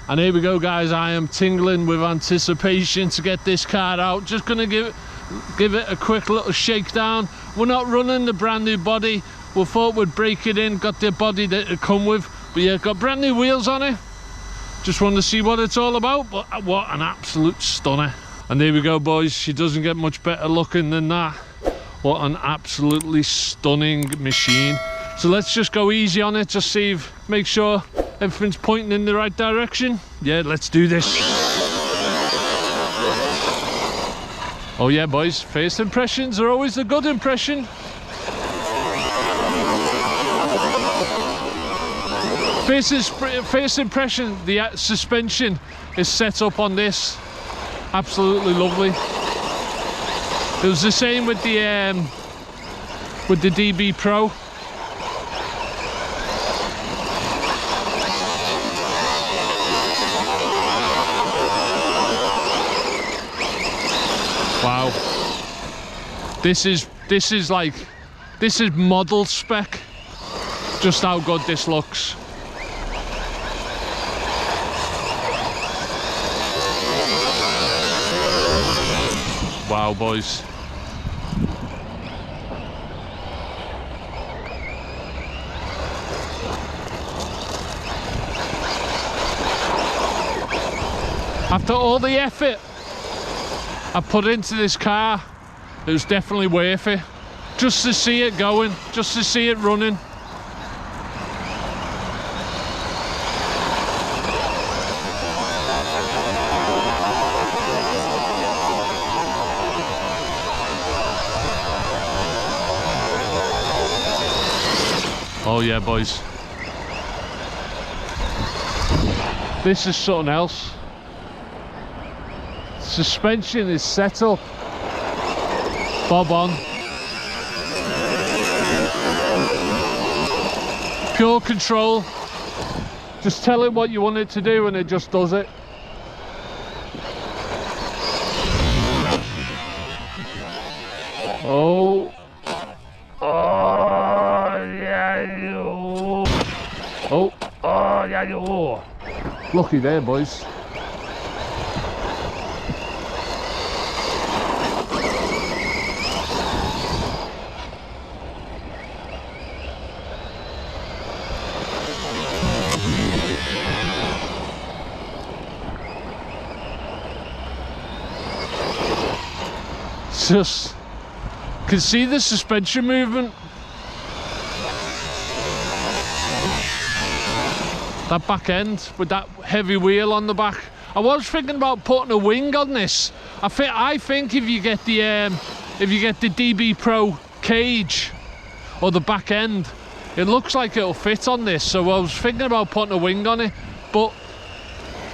And here we go, guys. I am tingling with anticipation to get this car out. Just gonna give it a quick little shakedown. We're not running the brand new body. We thought we'd break it in, got the body that it come with, but yeah, got brand new wheels on it. Just wanted to see what it's all about, but what an absolute stunner. And there we go, boys. She doesn't get much better looking than that. What an absolutely stunning machine. So let's just go easy on it, just see if, make sure everything's pointing in the right direction. Yeah, let's do this. Oh yeah, boys, first impressions are always a good impression. First impression, the suspension is set up on this. Absolutely lovely. It was the same with the DB Pro. Wow. This is model spec. Just how good this looks. Wow, boys. After all the effort I put into this car, it was definitely worth it. Just to see it going, just to see it running. Oh yeah, boys. This is something else. Suspension is set up. Bob on. Pure control. Just tell it what you want it to do and it just does it. Oh. Oh, yeah, oh. Lucky there, boys. Just can see the suspension movement. That back end with that heavy wheel on the back. I was thinking about putting a wing on this. I think if you get the DB Pro cage or the back end, it looks like it'll fit on this. So I was thinking about putting a wing on it, but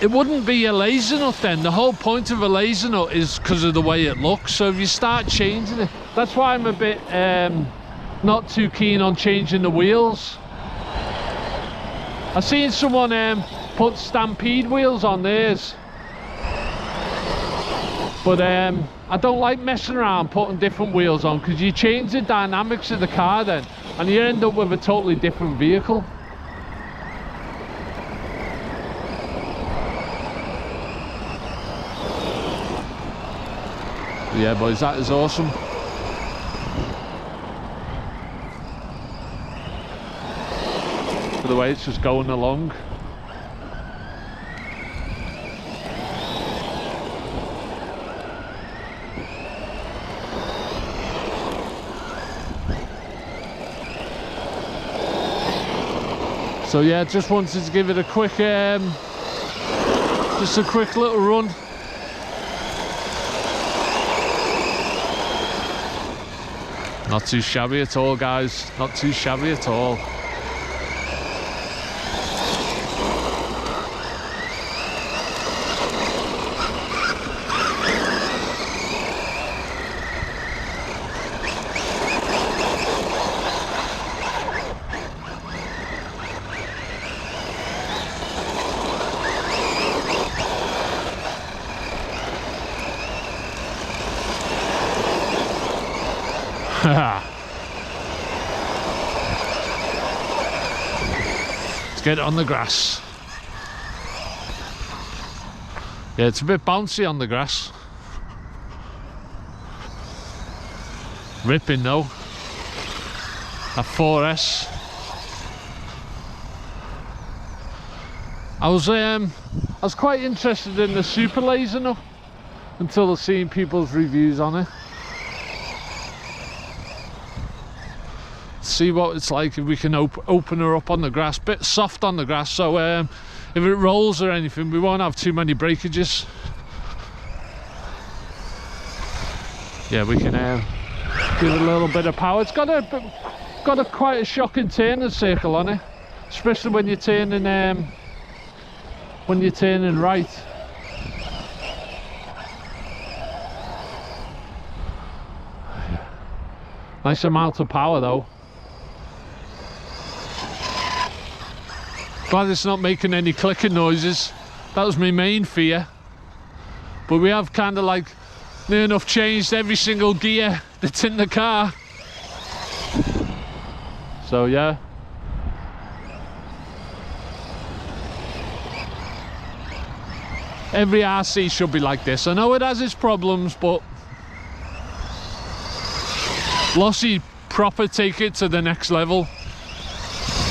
it wouldn't be a Lasernut then. The whole point of a Lasernut is because of the way it looks. So if you start changing it, that's why I'm a bit not too keen on changing the wheels. I've seen someone put Stampede wheels on theirs, but I don't like messing around putting different wheels on, because you change the dynamics of the car then and you end up with a totally different vehicle. Yeah, boys, that is awesome. The way it's just going along. So yeah, just wanted to give it a quick just a quick little run. Not too shabby at all, guys, not too shabby at all. Let's get it on the grass. Yeah, it's a bit bouncy on the grass. Ripping though. A 4S. I was quite interested in the Super Lasernut until I've seen people's reviews on it. See what it's like if we can open her up on the grass. Bit soft on the grass, so if it rolls or anything, we won't have too many breakages. Yeah, we can give it a little bit of power. It's got a quite a shocking turning circle on it, especially when you're turning right. Nice amount of power though. Glad it's not making any clicking noises. That was my main fear. But we have kind of like near enough changed every single gear that's in the car. So yeah. Every RC should be like this. I know it has its problems, but LOSI proper take it to the next level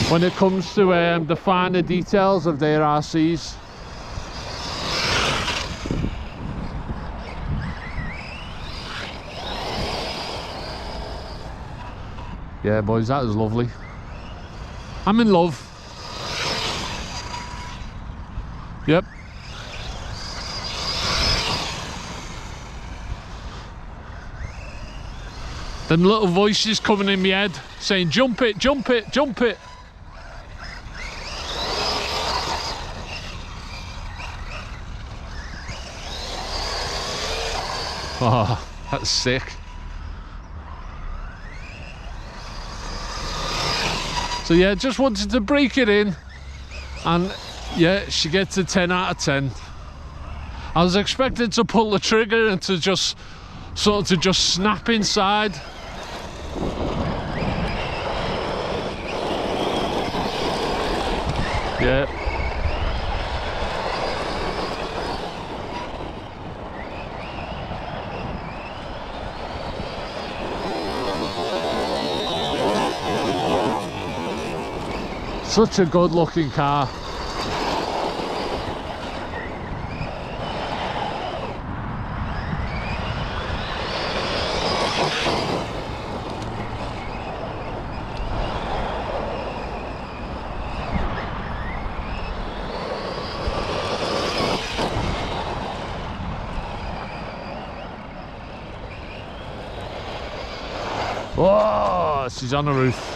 when it comes to the finer details of their RCs. Yeah, boys, that is lovely. I'm in love. Yep. Them little voices coming in my head saying, jump it, jump it, jump it. Oh, that's sick. So yeah, just wanted to break it in, and yeah, she gets a 10 out of 10. I was expecting to pull the trigger and to just sort of just snap inside. Yeah. Such a good looking car. Oh, she's on the roof.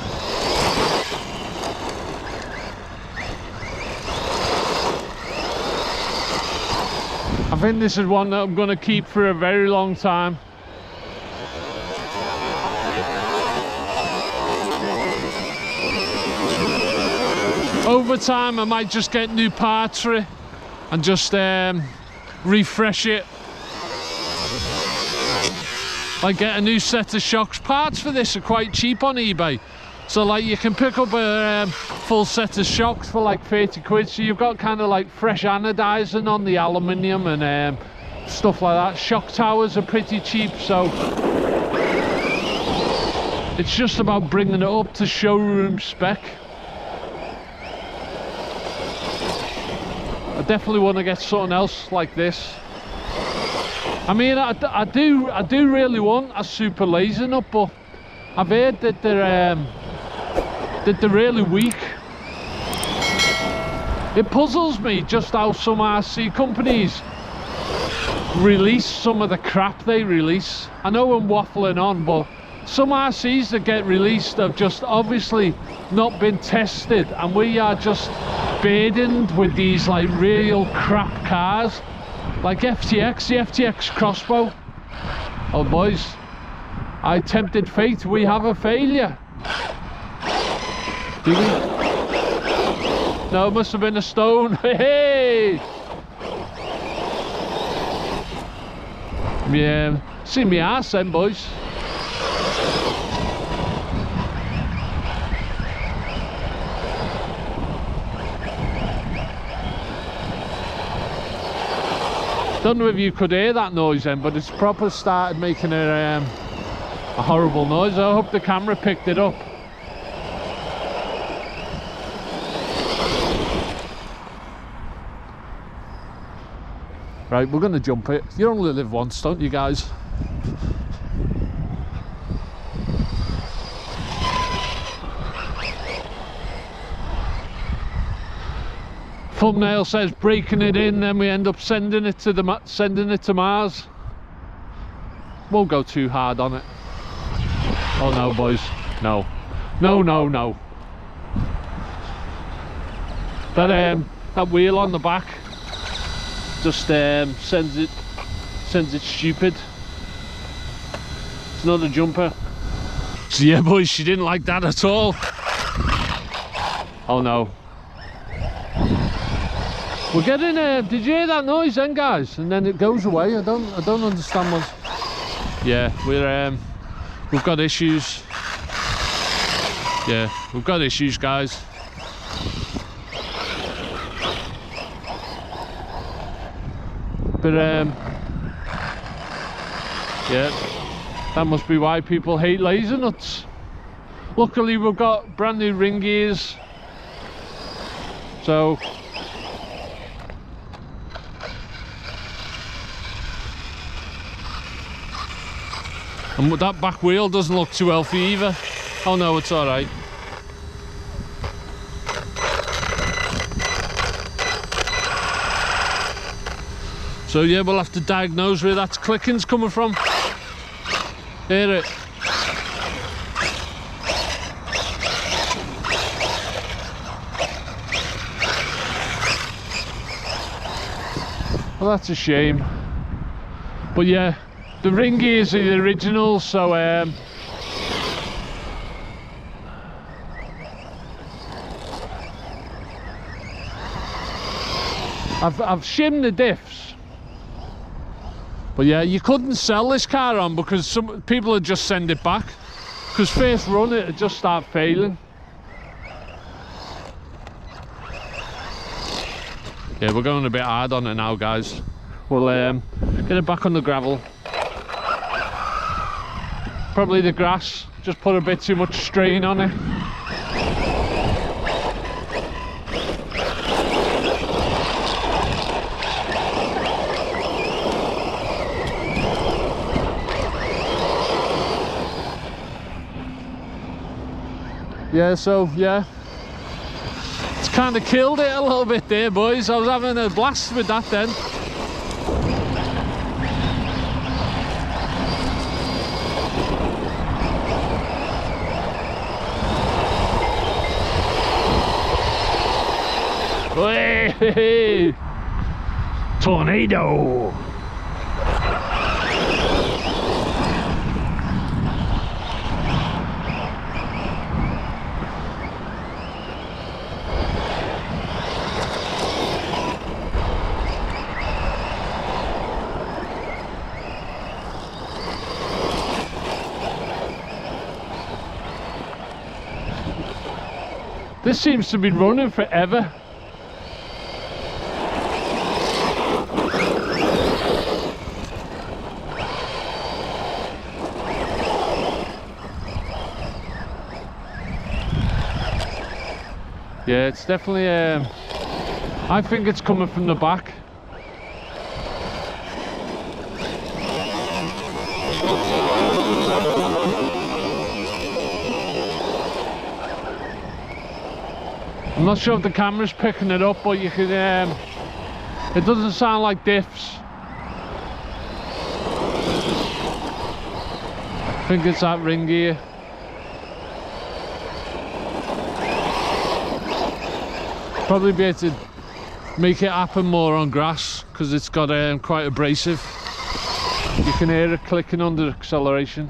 I think this is one that I'm going to keep for a very long time. Over time I might just get new parts for it and just refresh it. Like get a new set of shocks. Parts for this are quite cheap on eBay. So like you can pick up a full set of shocks for like 30 quid. So you've got kind of like fresh anodizing on the aluminium and stuff like that. Shock towers are pretty cheap, so it's just about bringing it up to showroom spec. I definitely want to get something else like this. I mean, I do really want a Super Lasernut, but I've heard that they're really weak. It puzzles me just how some RC companies release some of the crap they release. I know I'm waffling on, but some RCs that get released have just obviously not been tested, and we are just burdened with these like real crap cars. Like FTX, the FTX Crossbow. Oh boys, I tempted fate, we have a failure. Did we? No, it must have been a stone. Hey! Yeah, see me ass then, boys. Don't know if you could hear that noise then, but it's proper started making a horrible noise. I hope the camera picked it up. Right, we're gonna jump it. You only live once, don't you guys? Thumbnail says breaking it in, then we end up sending it to Mars. Won't go too hard on it. Oh no, boys, no, no, no, no. That wheel on the back just sends it stupid. It's not a jumper. So yeah, boys, she didn't like that at all. Oh no. We're getting did you hear that noise then, guys? And then it goes away. I don't understand what. Yeah, we've got issues. Yeah, we've got issues, guys. But yeah, that must be why people hate laser nuts. Luckily we've got brand new ring gears, so and that back wheel doesn't look too healthy either. Oh no, it's alright. So yeah, we'll have to diagnose where that clicking's coming from. Hear it? Well, that's a shame. But yeah, the ring gears are the original, so I've shimmed the diffs. But yeah, you couldn't sell this car on because some people would just send it back, because first run it'd just start failing. Yeah, we're going a bit hard on it now, guys. We'll get it back on the gravel. Probably the grass just put a bit too much strain on it. Yeah, so yeah, it's kind of killed it a little bit there, boys. I was having a blast with that then. Hey, tornado. This seems to be running forever. Yeah, it's definitely I think it's coming from the back. I'm not sure if the camera's picking it up, but you can it doesn't sound like diffs. I think it's that ring gear. Probably be able to make it happen more on grass because it's got quite abrasive. You can hear it clicking under acceleration.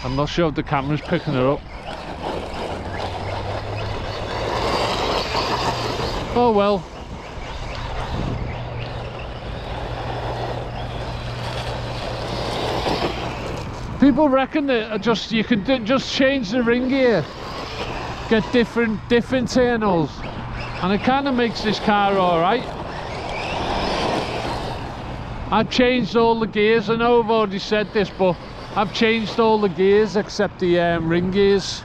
I'm not sure if the camera's picking it up. Oh well. People reckon that you can just change the ring gear, get different internals, and it kind of makes this car all right. I've changed all the gears. I know I've already said this, but I've changed all the gears except the ring gears.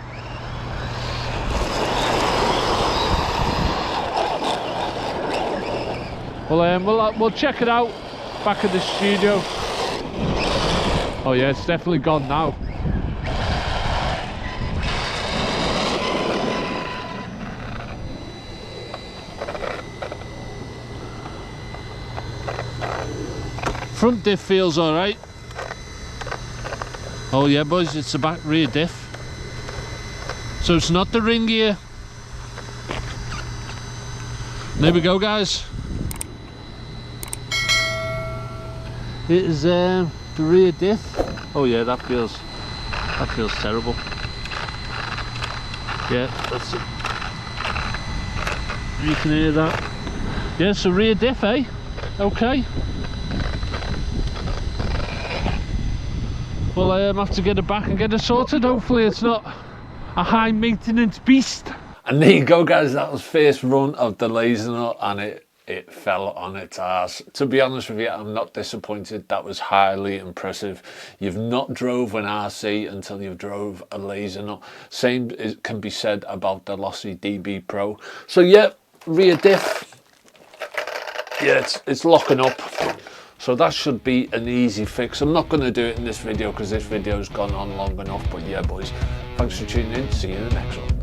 Well, we'll check it out back in the studio. Oh yeah, it's definitely gone now. Front diff feels all right. Oh yeah, boys, it's the back rear diff. So it's not the ring gear. There we go, guys. It is the rear diff. Oh yeah, that feels terrible. Yeah, that's it. You can hear that. Yeah, it's a rear diff, eh? Okay. Well, I have to get it back and get it sorted. Hopefully it's not a high maintenance beast. And there you go, guys, that was first run of the Lasernut, and it fell on its ass. To be honest with you, I'm not disappointed. That was highly impressive. You've not drove an RC until you've drove a Lasernut. Same can be said about the LOSI DB Pro. So yeah, rear diff, yeah, it's locking up. So that should be an easy fix. I'm not going to do it in this video because this video's gone on long enough. But yeah, boys, thanks for tuning in. See you in the next one.